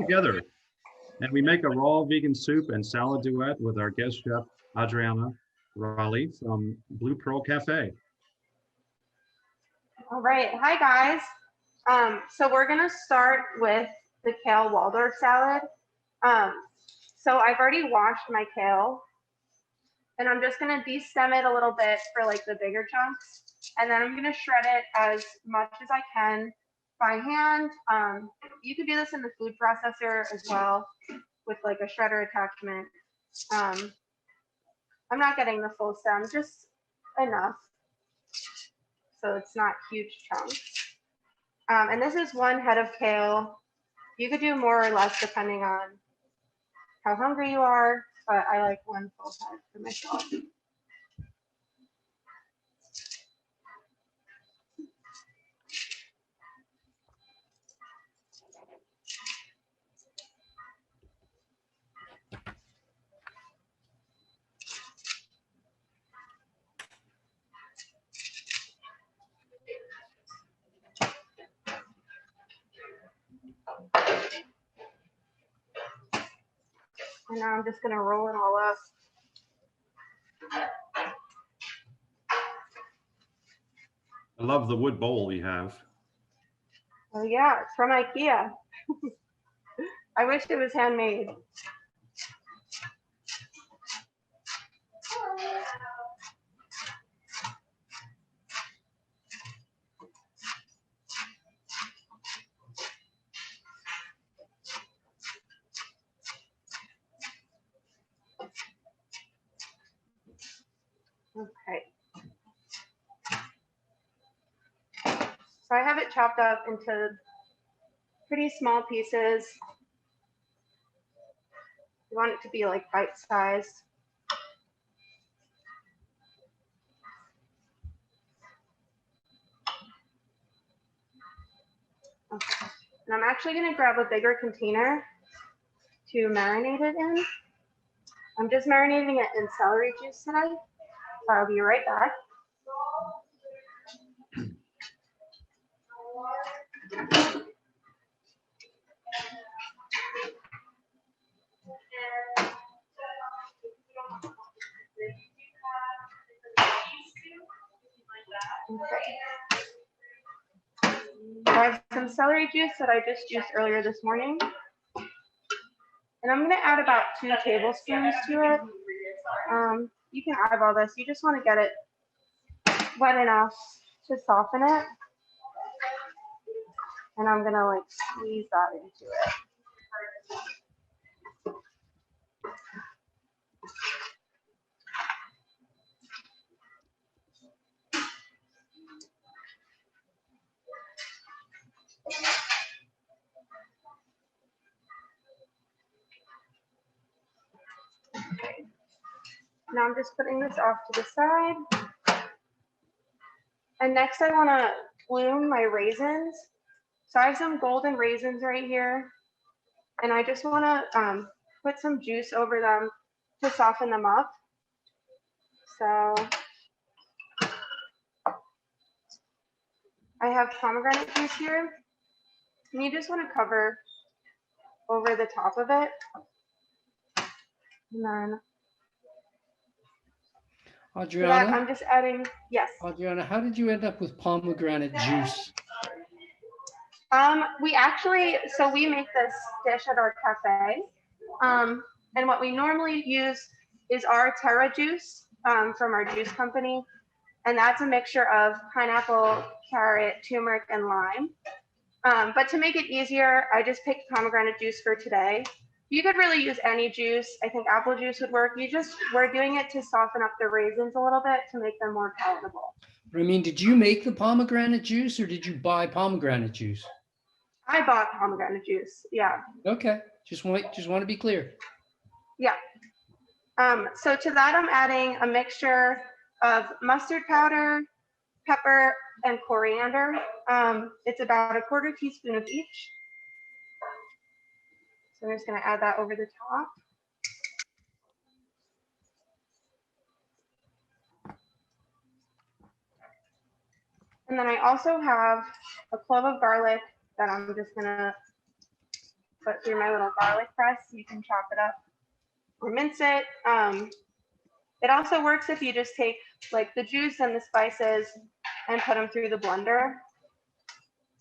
together. And we make a raw vegan soup and salad duet with our guest chef, Adriana Raleigh from Blue Pearl Cafe. All right, hi guys. So we're gonna start with the kale Waldorf salad. So I've already washed my kale and I'm just gonna de-stem it a little bit for like the bigger chunks. And then I'm gonna shred it as much as I can by hand. You could do this in the food processor as well with like a shredder attachment. I'm not getting the full stem, just enough. So it's not huge chunks. And this is one head of kale. You could do more or less depending on how hungry you are, but I like one full head for myself. And now I'm just gonna roll it all up. I love the wood bowl you have. Oh yeah, it's from IKEA. I wish it was handmade. Okay. So I have it chopped up into pretty small pieces. You want it to be like bite-sized. Okay. And I'm actually gonna grab a bigger container to marinate it in. I'm just marinating it in celery juice today. So I'll be right back. Okay. So I have some celery juice that I just juiced earlier this morning. And I'm going to add about 2 tablespoons to it. You can eyeball this. You just want to get it wet enough to soften it. And I'm going to like squeeze that into it. Okay. Now I'm just putting this off to the side. And next I want to bloom my raisins. So I have some golden raisins right here. And I just want to put some juice over them to soften them up. So I have pomegranate juice here. And you just want to cover over the top of it. And then Adriana, I'm just adding, yes. Adriana, how did you end up with pomegranate juice? We actually, so we make this dish at our cafe. And what we normally use is our Terra juice from our juice company. And that's a mixture of pineapple, carrot, turmeric, and lime. But to make it easier, I just picked pomegranate juice for today. You could really use any juice. I think apple juice would work. We're doing it to soften up the raisins a little bit to make them more palatable. I mean, did you make the pomegranate juice or did you buy pomegranate juice? I bought pomegranate juice, yeah. Okay, just want to be clear. Yeah. So to that, I'm adding a mixture of mustard powder, pepper, and coriander. It's about a 1/4 teaspoon of each. So I'm just gonna add that over the top. And then I also have a clove of garlic that I'm just gonna put through my little garlic press. You can chop it up or mince it. It also works if you just take like the juice and the spices and put them through the blender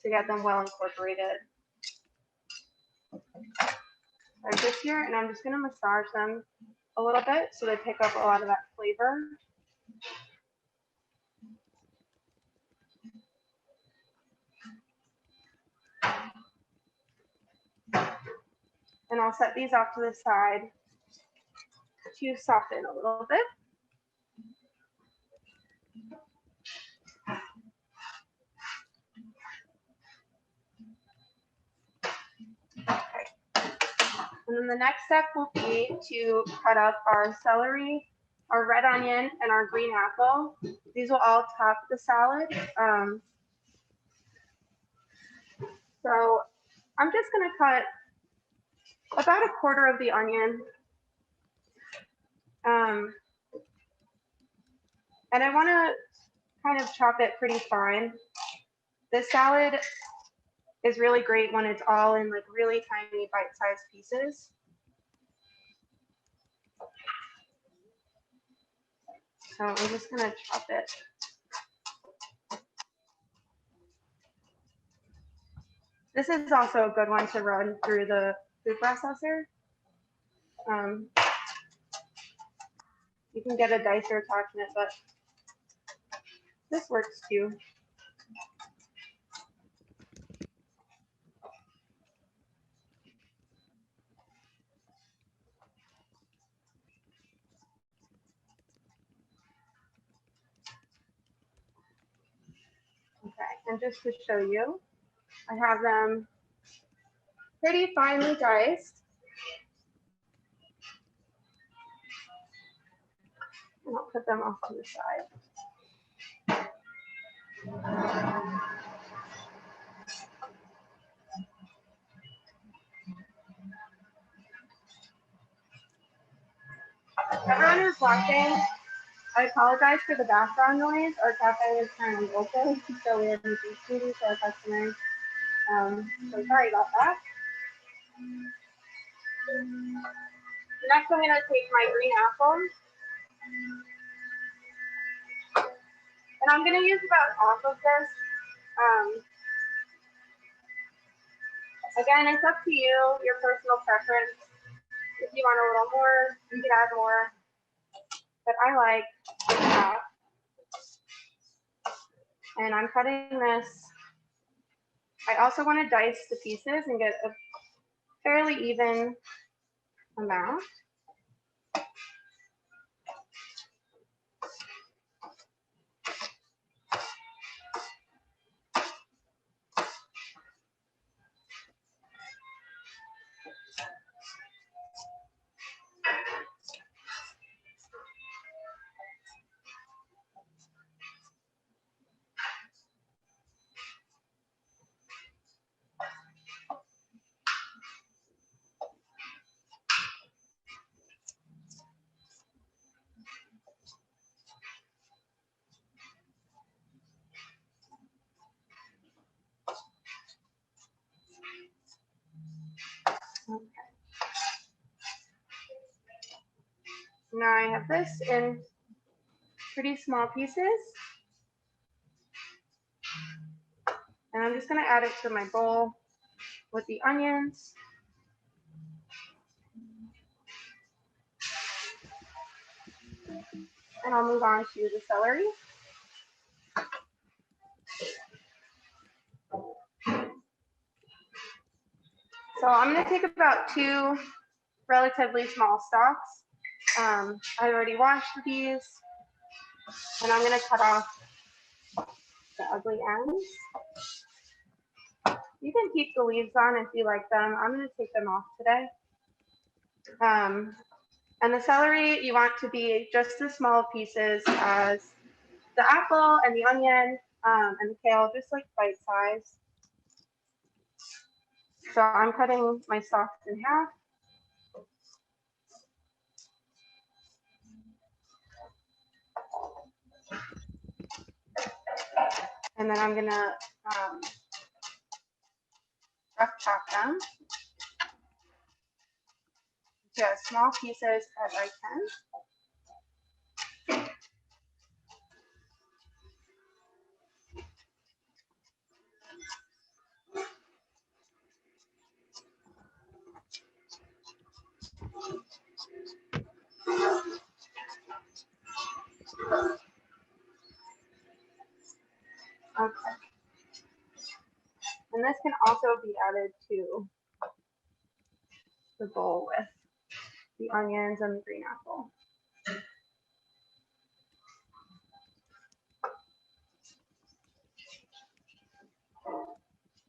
to get them well incorporated. Like this here, and I'm just gonna massage them a little bit so they pick up a lot of that flavor. And I'll set these off to the side to soften a little bit. And then the next step will be to cut up our celery, our red onion, and our green apple. These will all top the salad. So I'm just gonna cut about 1/4 of the onion. And I wanna kind of chop it pretty fine. This salad is really great when it's all in like really tiny bite-sized pieces. So I'm just gonna chop it. This is also a good one to run through the food processor. You can get a dicer attachment, but this works too. Okay, and just to show you, I have them pretty finely diced. And I'll put them off to the side. Everyone who's watching, I apologize for the background noise. Our cafe is currently open, so we have music students for our customers. So sorry about that. Next, I'm going to take my green apple. And I'm going to use about half of this. Again, it's up to you, your personal preference. If you want a little more, you can add more. But I like half. And I'm cutting this. I also want to dice the pieces and get a fairly even amount. Okay. Now I have this in pretty small pieces. And I'm just going to add it to my bowl with the onions. And I'll move on to the celery. So I'm going to take about 2 relatively small stalks. I already washed these, and I'm going to cut off the ugly ends. You can keep the leaves on if you like them. I'm going to take them off today. And the celery, you want to be just as small pieces as the apple and the onion and the kale, just like bite size. So I'm cutting my stalks in half. And then I'm gonna rough chop them. to as small pieces as I can. Okay. And this can also be added to the bowl with the onions and the green apple.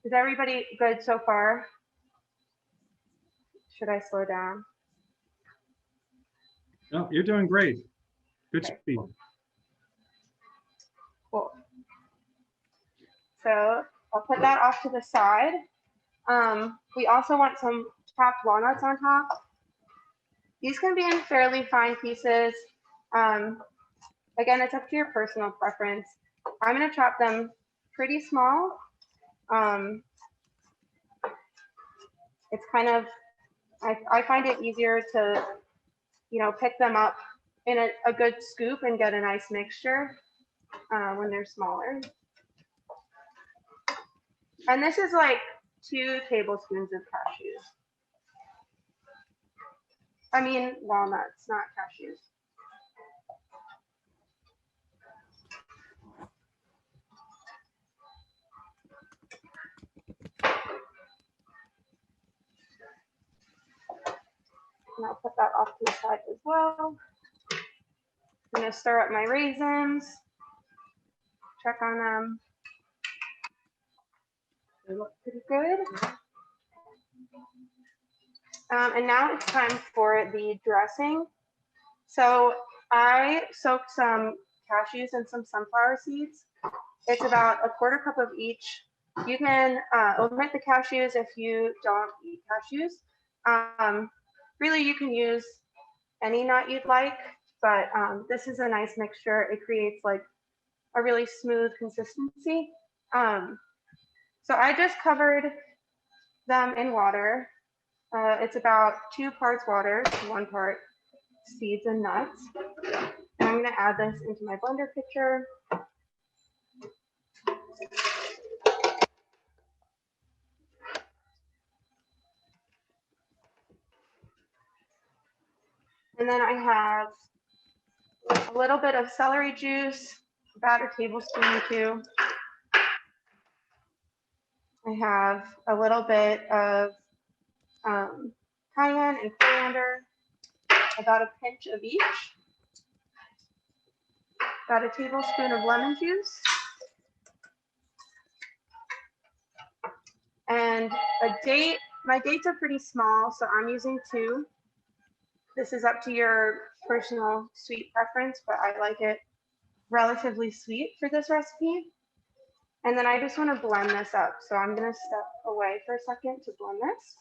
Is everybody good so far? Should I slow down? No, you're doing great. Good Okay, speed. Cool. So I'll put that off to the side. We also want some chopped walnuts on top. These can be in fairly fine pieces. Again, it's up to your personal preference. I'm going to chop them pretty small. It's kind of, I find it easier to, pick them up in a good scoop and get a nice mixture when they're smaller. And this is like 2 tablespoons of cashews. I mean, walnuts, not cashews. And I'll put that off to the side as well. I'm going to stir up my raisins, check on them. They look pretty good. And now it's time for the dressing. So I soaked some cashews and some sunflower seeds. It's about a 1/4 cup of each. You can omit the cashews if you don't eat cashews. Really, you can use any nut you'd like, but this is a nice mixture. It creates like a really smooth consistency. So I just covered them in water. It's about 2 parts water, 1 part seeds and nuts. And I'm going to add this into my blender pitcher. And then I have a little bit of celery juice, about a tablespoon or 2. I have a little bit of cayenne and coriander, about a pinch of each, about a tablespoon of lemon juice, and a date. My dates are pretty small, so I'm using 2. This is up to your personal sweet preference, but I like it relatively sweet for this recipe. And then I just want to blend this up. So I'm going to step away for a second to blend this.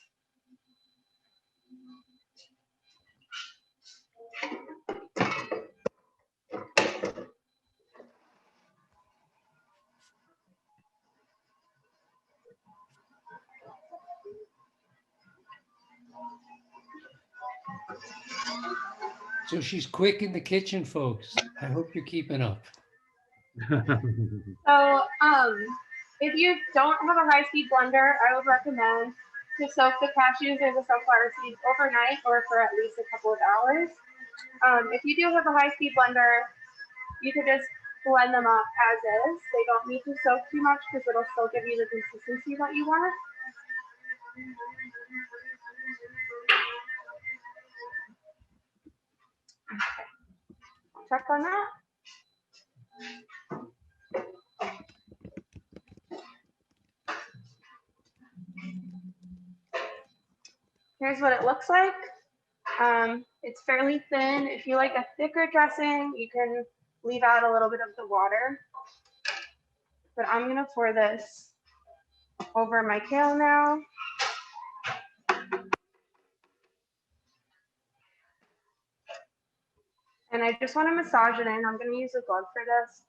So she's quick in the kitchen, folks. I hope you're keeping up. So if you don't have a high-speed blender, I would recommend to soak the cashews or the sunflower seeds overnight or for at least a couple of hours. If you do have a high-speed blender, you could just blend them up as is. They don't need to soak too much because it'll still give you the consistency that you want. Okay. Check on that. Here's what it looks like. It's fairly thin. If you like a thicker dressing, you can leave out a little bit of the water. But I'm gonna pour this over my kale now. And I just want to massage it in. I'm going to use a glove for this.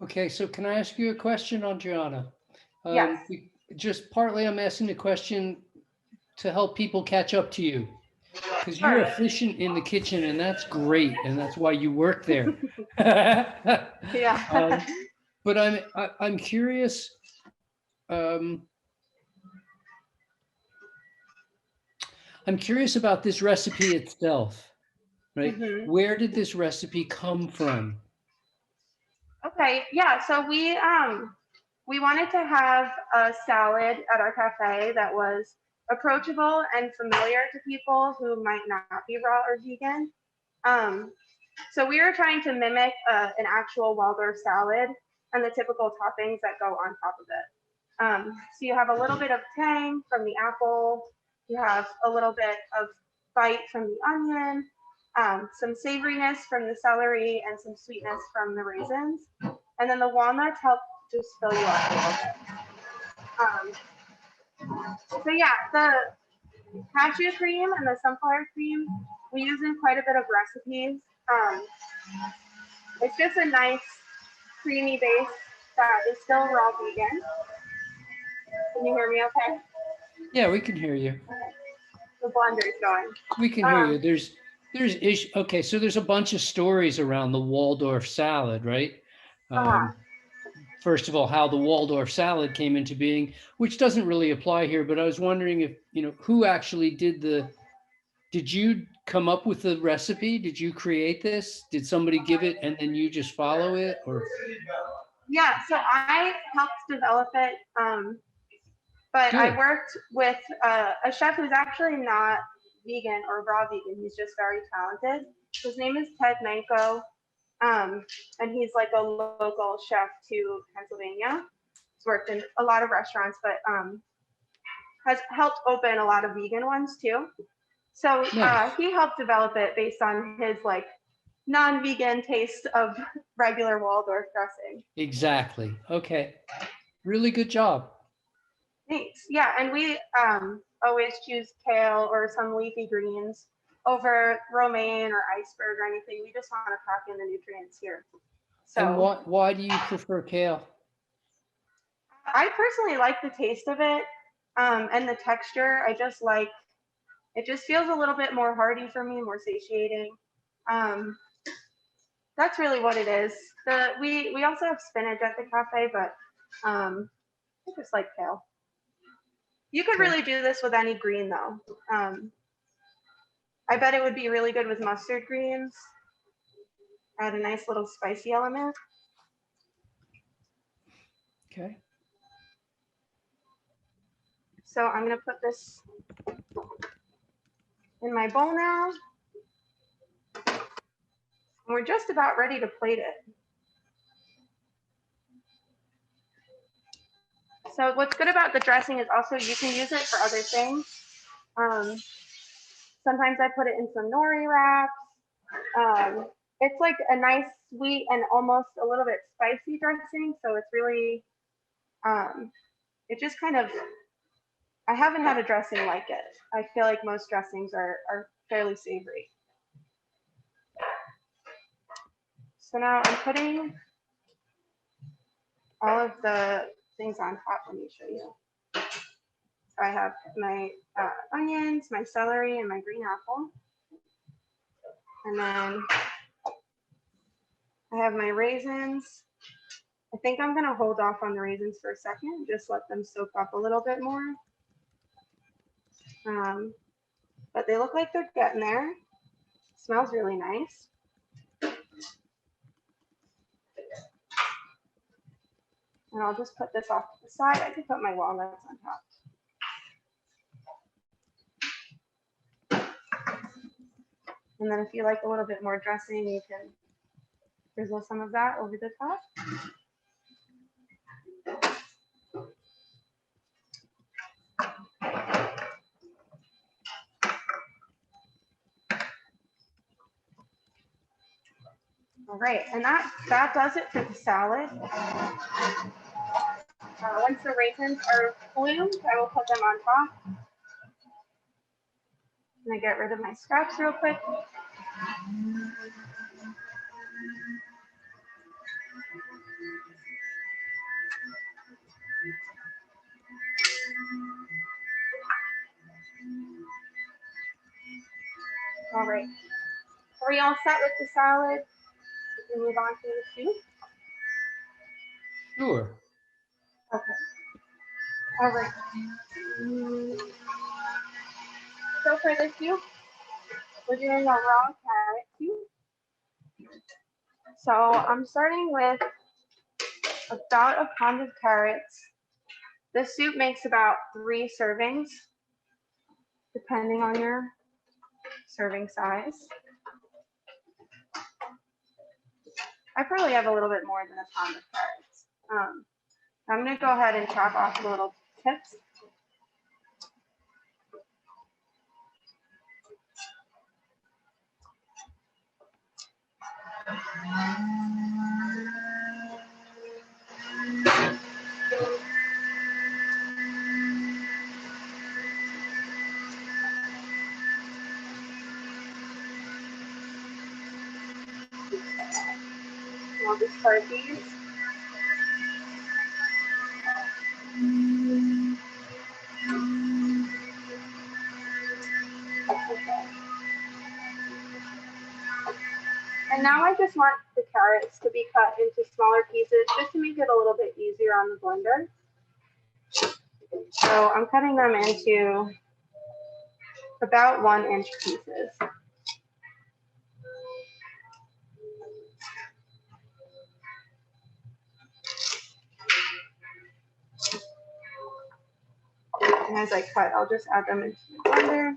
Okay, so can I ask you a question, Adriana? Yes. Just partly I'm asking the question to help people catch up to you? Because you're Sure. efficient in the kitchen, and that's great, and that's why you work there. Yeah. But I'm curious. Um, I'm curious about this recipe itself, right? Mhm. Where did this recipe come from? Okay, yeah. So we wanted to have a salad at our cafe that was approachable and familiar to people who might not be raw or vegan. Um, so we were trying to mimic an actual Waldorf salad and the typical toppings that go on top of it. So you have a little bit of tang from the apple, you have a little bit of bite from the onion, some savoriness from the celery, and some sweetness from the raisins. And then the walnuts help just fill you up a little bit. So yeah, the cashew cream and the sunflower cream we use in quite a bit of recipes. Um, it's just a nice creamy base that is still raw vegan. Can you hear me okay? Yeah, we can hear you. The blender's going. We can hear you. Okay, so there's a bunch of stories around the Waldorf salad, right? Uh-huh. First of all, how the Waldorf salad came into being, which doesn't really apply here, but I was wondering if, who actually did you come up with the recipe? Did you create this? Did somebody give it and then you just follow it, or? Yeah, so I helped develop it, but I Good. worked with a chef who's actually not vegan or raw vegan. He's just very talented. His name is Ted Manko, and he's like a local chef to Pennsylvania. He's worked in a lot of restaurants, but has helped open a lot of vegan ones too. So Nice. he helped develop it based on his like non-vegan taste of regular Waldorf dressing. Exactly. Okay. Really good job. Thanks. Yeah, and we always choose kale or some leafy greens over romaine or iceberg or anything. We just want to pack in the nutrients here. And So why do you prefer kale? I personally like the taste of it and the texture. I just like it. Just feels a little bit more hearty for me, more satiating. Um, that's really what it is. We also have spinach at the cafe, but I just like kale. You could Okay. really do this with any green though. I bet it would be really good with mustard greens. Add a nice little spicy element. Okay. So I'm gonna put this in my bowl now. And we're just about ready to plate it. So what's good about the dressing is also you can use it for other things. Um, sometimes I put it in some nori wraps. It's like a nice sweet and almost a little bit spicy dressing. So it's really, it just kind of, I haven't had a dressing like it. I feel like most dressings are fairly savory. So now I'm putting all of the things on top. Let me show you. So I have my onions, my celery, and my green apple. And then I have my raisins. I think I'm gonna hold off on the raisins for a second, just let them soak up a little bit more. But they look like they're getting there. Smells really nice. And I'll just put this off to the side. I could put my walnuts on top. And then if you like a little bit more dressing, you can drizzle some of that over the top. All right, and that does it for the salad. Once the raisins are bloomed, I will put them on top. I'm gonna get rid of my scraps real quick. All right. Are we all set with the salad? We can move on to the soup. Sure. Okay. All right. So for the soup, we're doing a raw carrot soup. So I'm starting with about a pound of carrots. This soup makes about 3 servings, depending on your serving size. I probably have a little bit more than a pound of carrots. I'm gonna go ahead and chop off the little tips. I'll just start these. And now I just want the carrots to be cut into smaller pieces just to make it a little bit easier on the blender. So I'm cutting them into about 1-inch pieces. And as I cut, I'll just add them into the blender.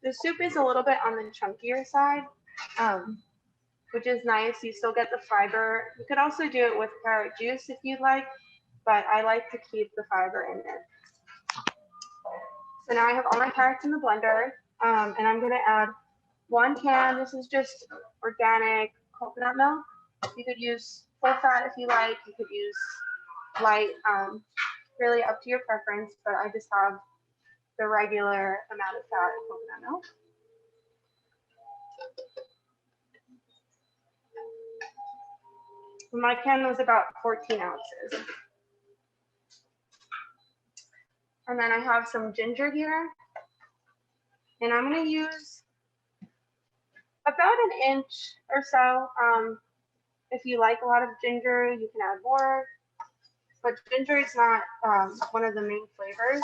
The soup is a little bit on the chunkier side, which is nice. You still get the fiber. You could also do it with carrot juice if you'd like, but I like to keep the fiber in it. So now I have all my carrots in the blender, and I'm gonna add 1 can. This is just organic coconut milk. You could use full fat if you like. You could use light, really up to your preference, but I just have the regular amount of fat coconut milk. My can was about 14 ounces. And then I have some ginger here. And I'm gonna use about 1 inch or so. If you like a lot of ginger, you can add more. But ginger is not one of the main flavors.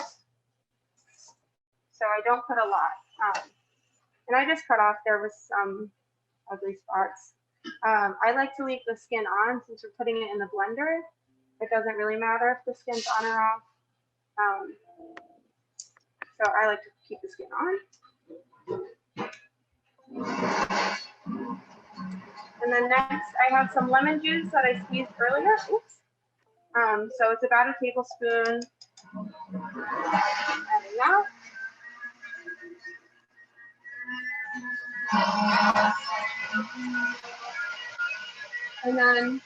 So I don't put a lot. And I just cut off, there was some ugly spots. I like to leave the skin on since we're putting it in the blender. It doesn't really matter if the skin's on or off. So I like to keep the skin on. And then next I have some lemon juice that I squeezed earlier. Oops. So it's about a tablespoon. Adding that. And then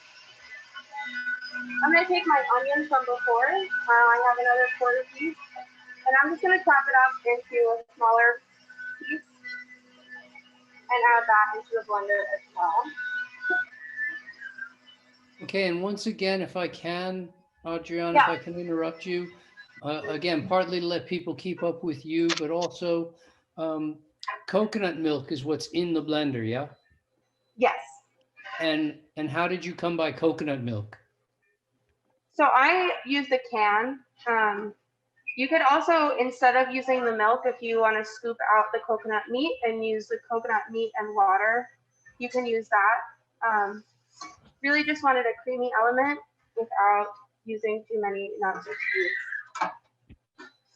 I'm gonna take my onions from before. I have another quarter piece. And I'm just gonna chop it up into a smaller piece and add that into the blender as well. Okay, and once again, if I can, Adriana, Yeah. if I can interrupt you, again, partly to let people keep up with you, but also coconut milk is what's in the blender, yeah? Yes. And how did you come by coconut milk? So I use the can. You could also, instead of using the milk, if you want to scoop out the coconut meat and use the coconut meat and water, you can use that. Really just wanted a creamy element without using too many nuts or seeds.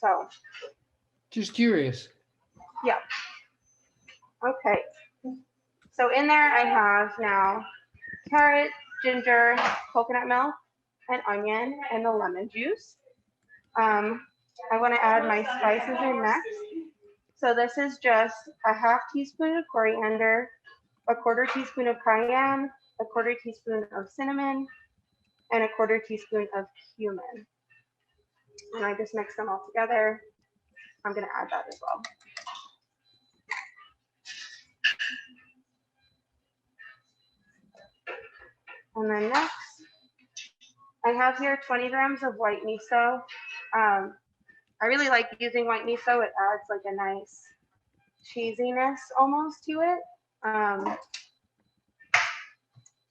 So, Just curious. yeah. Okay. So in there I have now carrot, ginger, coconut milk, and onion, and the lemon juice. I want to add my spices in next. So this is just a half teaspoon of coriander, a quarter teaspoon of cayenne, a quarter teaspoon of cinnamon, and a quarter teaspoon of cumin. And I just mix them all together. I'm going to add that as well. And then next, I have here 20 grams of white miso. I really like using white miso. It adds like a nice cheesiness almost to it.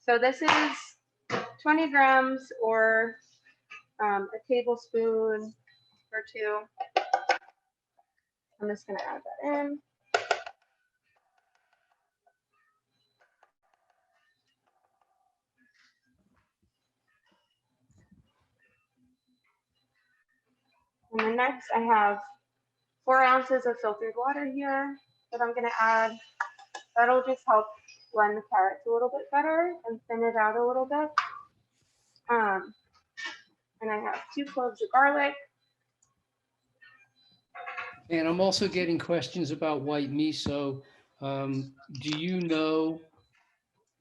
So this is 20 grams or a tablespoon or two. I'm just going to add that in. And then next I have 4 ounces of filtered water here that I'm going to add. That'll just help blend the carrots a little bit better and thin it out a little bit. And I have 2 cloves of garlic. And I'm also getting questions about white miso. Do you know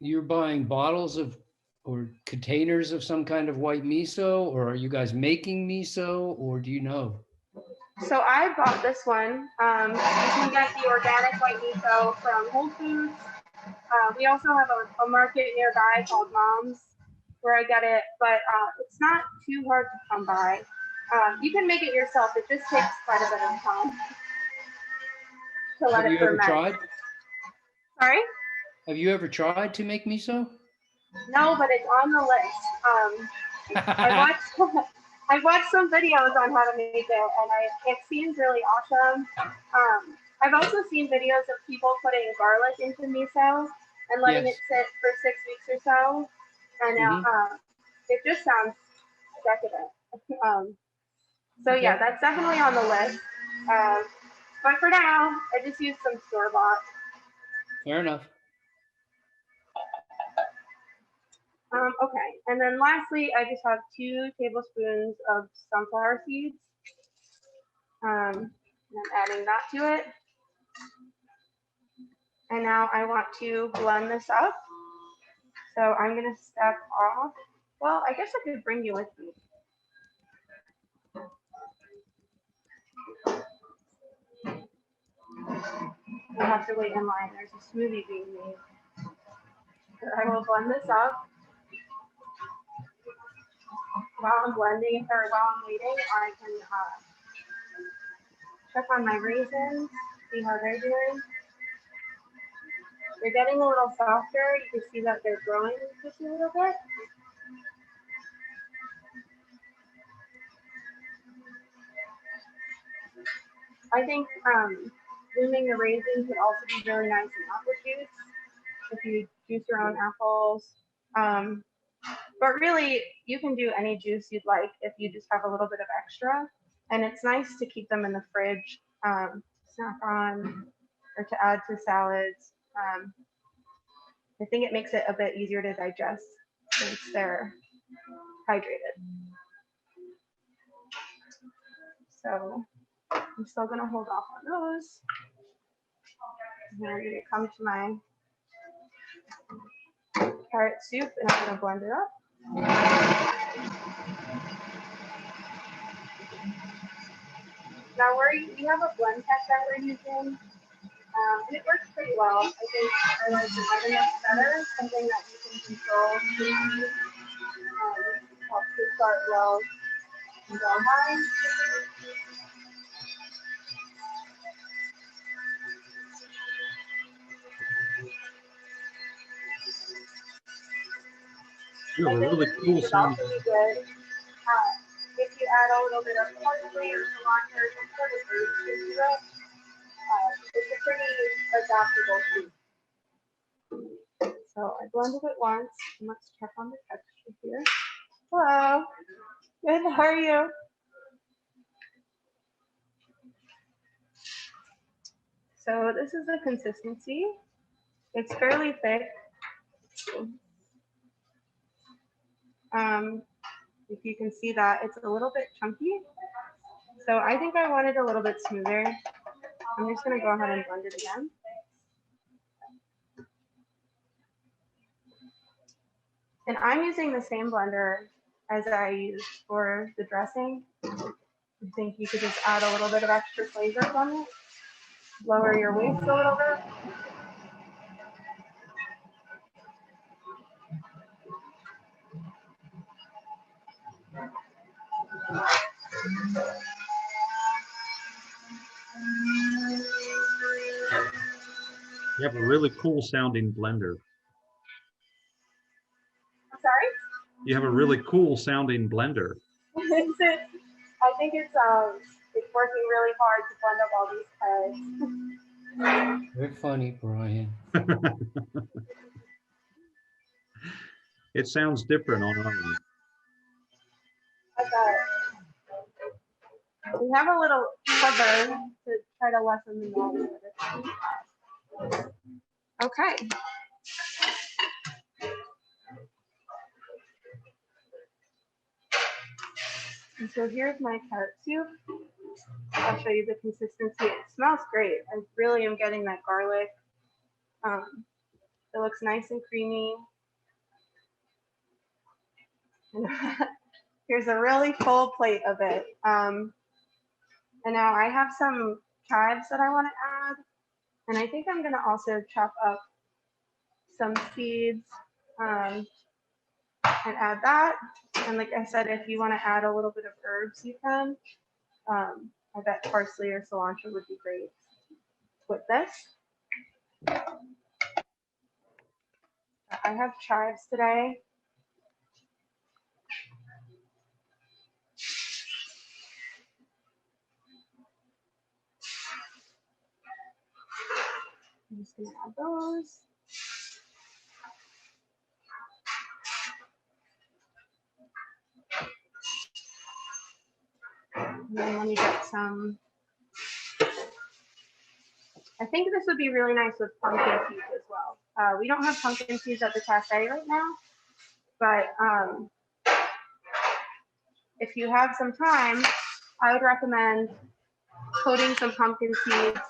you're buying bottles of or containers of some kind of white miso, or are you guys making miso, or do you know? So I bought this one. You can get the organic white miso from Whole Foods. We also have a market nearby called Mom's where I get it, but it's not too hard to come by. You can make it yourself. It just takes quite a bit of time to let it ferment. Have you ever tried? Sorry? Have you ever tried to make miso? No, but it's on the list. I watched some videos on how to make it, and it seems really awesome. I've also seen videos of people putting garlic into miso and letting it sit for 6 weeks or so, and it just sounds decadent. So yeah, that's definitely on the list. But for now, I just use some store-bought. Fair enough. Okay, and then lastly, I just have 2 tablespoons of sunflower seeds. And I'm adding that to it. And now I want to blend this up. So I'm going to step off. Well, I guess I could bring you with me. You'll have to wait in line. There's a smoothie being made. So I will blend this up. While I'm blending, or while I'm waiting, I can check on my raisins, see how they're doing. They're getting a little softer. You can see that they're growing just a little bit. I think blooming the raisins would also be really nice in apple juice if you juice your own apples. But really, you can do any juice you'd like if you just have a little bit of extra. And it's nice to keep them in the fridge, snack on, or to add to salads. I think it makes it a bit easier to digest since they're hydrated. So I'm still gonna hold off on those. And then I'm gonna come to my carrot soup and I'm gonna blend it up. Now we have a blend test that we're using. And it works pretty well. I think I like the Vitamix better, something that you can control. Helps to start low and go high. You have a really cool sound. If you add a little bit of parsley or cilantro, some sort of herb into it, it's a pretty adaptable soup. So I blended it once, and let's check on the texture here. Hello. Good, how are you? So this is the consistency. It's fairly thick. If you can see that, it's a little bit chunky. So I think I want it a little bit smoother. I'm just gonna go ahead and blend it again. And I'm using the same blender as I used for the dressing. I think you could just add a little bit of extra flavor on it. Lower your weights a little bit. You have a really cool sounding blender. I'm sorry? You have a really cool sounding blender. I think it's working really hard to blend up all these colors. Very funny, Brian. It sounds different on our end. We have a little cover to try to lessen the noise. Okay. And so here's my carrot soup. I'll show you the consistency. It smells great. I really am getting that garlic. It looks nice and creamy. Here's a really full plate of it. And now I have some chives that I want to add. And I think I'm going to also chop up some seeds and add that. And like I said, if you want to add a little bit of herbs, you can. I bet parsley or cilantro would be great with this. I have chives today. I'm just gonna add those. And then let me get some. I think this would be really nice with pumpkin seeds as well. We don't have pumpkin seeds at the cafe right now, but if you have some time, I would recommend coating some pumpkin seeds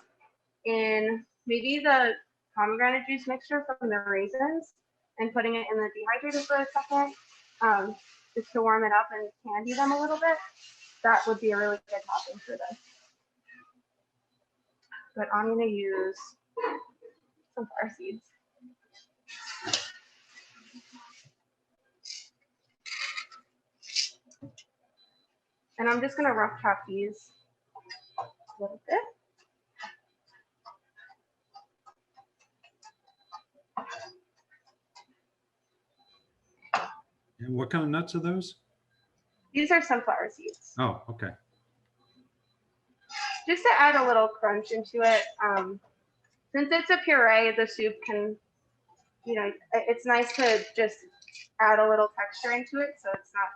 in maybe the pomegranate juice mixture from the raisins and putting it in the dehydrator for a second, just to warm it up and candy them a little bit. That would be a really good topping for this. But I'm going to use sunflower seeds. And I'm just going to rough chop these a little bit. And what kind of nuts are those? These are sunflower seeds. Oh, okay. Just to add a little crunch into it. Since it's a puree, the soup can, you know, it's nice to just add a little texture into it so it's not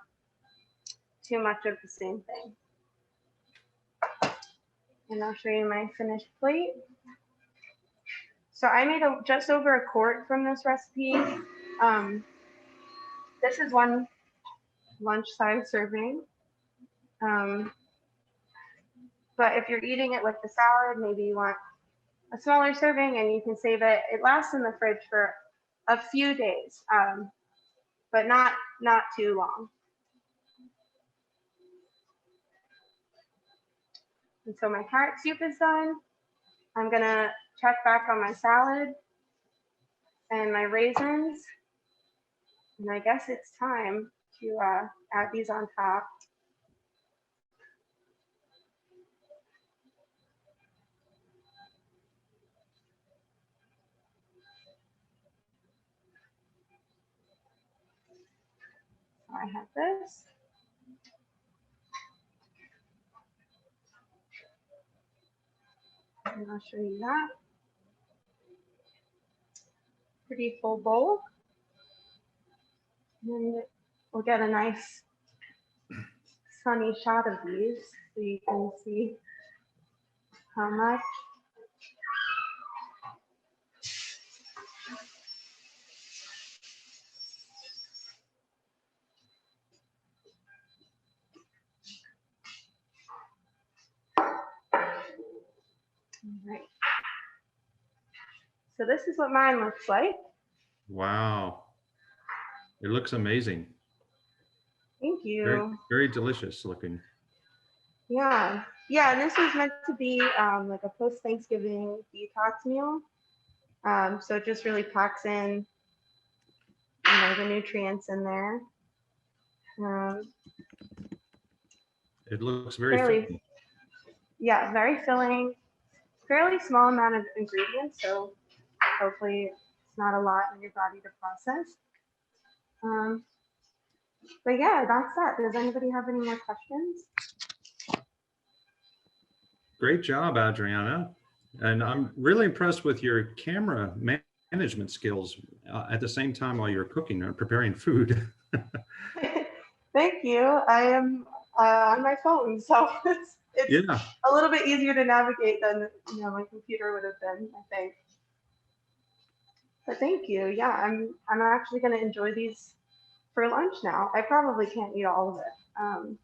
too much of the same thing. And I'll show you my finished plate. So I made just over a quart from this recipe. This is one lunch-size serving. But if you're eating it with the salad, maybe you want a smaller serving and you can save it. It lasts in the fridge for a few days, but not too long. And so my carrot soup is done. I'm gonna check back on my salad and my raisins. And I guess it's time to add these on top. I have this. And I'll show you that. Pretty full bowl. And we'll get a nice sunny shot of these so you can see how much. All right. So this is what mine looks like. Wow. It looks amazing. Thank Very, you. very delicious looking. Yeah. Yeah, and this was meant to be like a post-Thanksgiving detox meal. So it just really packs in, the nutrients in there. It looks very Fairly, filling. yeah, very filling. Fairly small amount of ingredients, so hopefully it's not a lot in your body to process. But yeah, that's that. Does anybody have any more questions? Great job, Adriana. And I'm really impressed with your camera management skills at the same time while you're cooking or preparing food. Thank you. I am on my phone, so it's Yeah, a little bit easier to navigate than my computer would have been, I think. But thank you. Yeah, I'm actually going to enjoy these for lunch now. I probably can't eat all of it.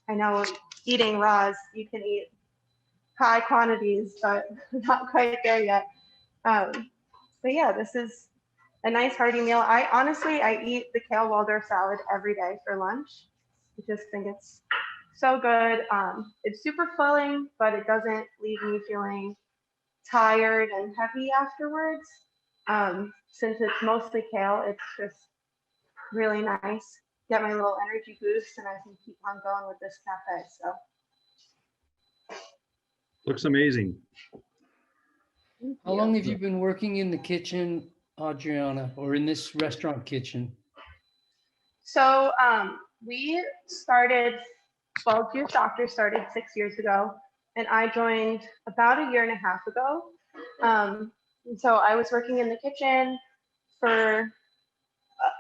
I know eating raws, you can eat high quantities, but not quite there yet. But yeah, this is a nice hearty meal. I eat the kale Waldorf salad every day for lunch. I just think it's so good. It's super filling, but it doesn't leave me feeling tired and heavy afterwards. Since it's mostly kale, it's just really nice. Get my little energy boost, and I can keep on going with this cafe. So looks amazing. How long have you been working in the kitchen, Adriana, or in this restaurant kitchen? So we started, well, Juice Doctor started 6 years ago, and I joined about a year and a half ago. And so I was working in the kitchen for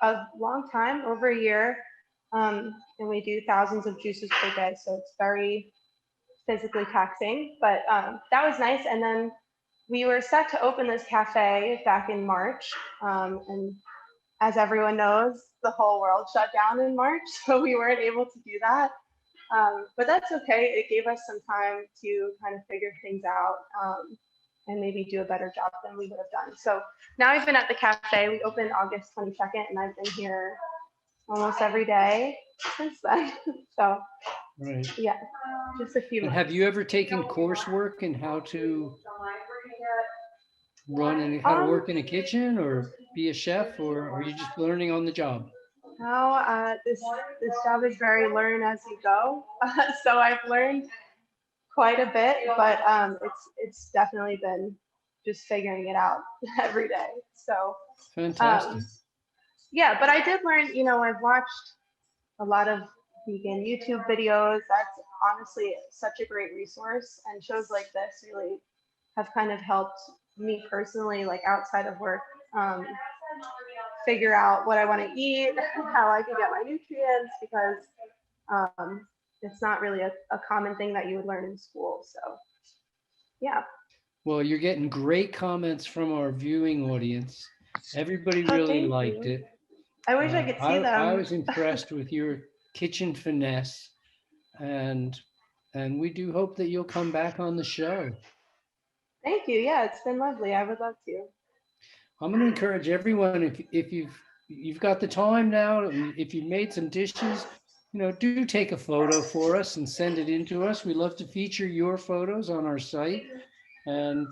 a long time, over a year, and we do thousands of juices per day, so it's very physically taxing, but that was nice. And then we were set to open this cafe back in March, and as everyone knows, the whole world shut down in March, so we weren't able to do that. But that's okay. It gave us some time to kind of figure things out and maybe do a better job than we would have done. So now I've been at the cafe. We opened August 22nd, and I've been here almost every day since then. So Right. yeah, just a few And months. have you ever taken coursework in how to run and how to work in a kitchen or be a chef, or are you just learning on the job? No, this job is very learn as you go. So I've learned quite a bit, but it's definitely been just figuring it out every day. So Fantastic. yeah, but I did learn. I've watched a lot of vegan YouTube videos. That's honestly such a great resource, and shows like this really have kind of helped me personally, like outside of work, figure out what I want to eat, how I can get my nutrients, because it's not really a common thing that you would learn in school. So yeah. Well, you're getting great comments from our viewing audience. Everybody Oh, really thank liked you. it. I wish I could see them. I was impressed with your kitchen finesse, and we do hope that you'll come back on the show. Thank you. Yeah, it's been lovely. I would love to. I'm going to encourage everyone, if you've got the time now, and if you've made some dishes, do take a photo for us and send it in to us. We love to feature your photos on our site. And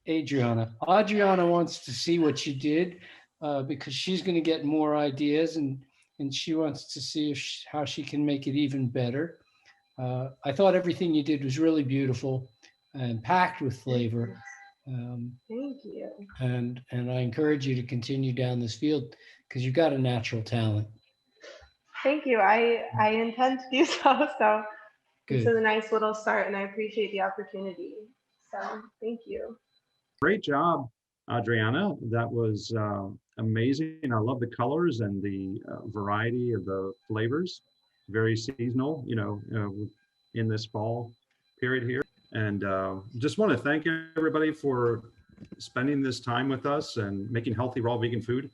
Adriana wants to see what you did, because she's going to get more ideas, and she wants to see how she can make it even better. I thought everything you did was really beautiful and packed with flavor. Thank you. And I encourage you to continue down this field because you've got a natural talent. Thank you. I intend to do so. So Good. this is a nice little start, and I appreciate the opportunity. So thank you. Great job, Adriana. That was amazing. I love the colors and the variety of the flavors. Very seasonal, in this fall period here. And just want to thank everybody for spending this time with us and making healthy raw vegan food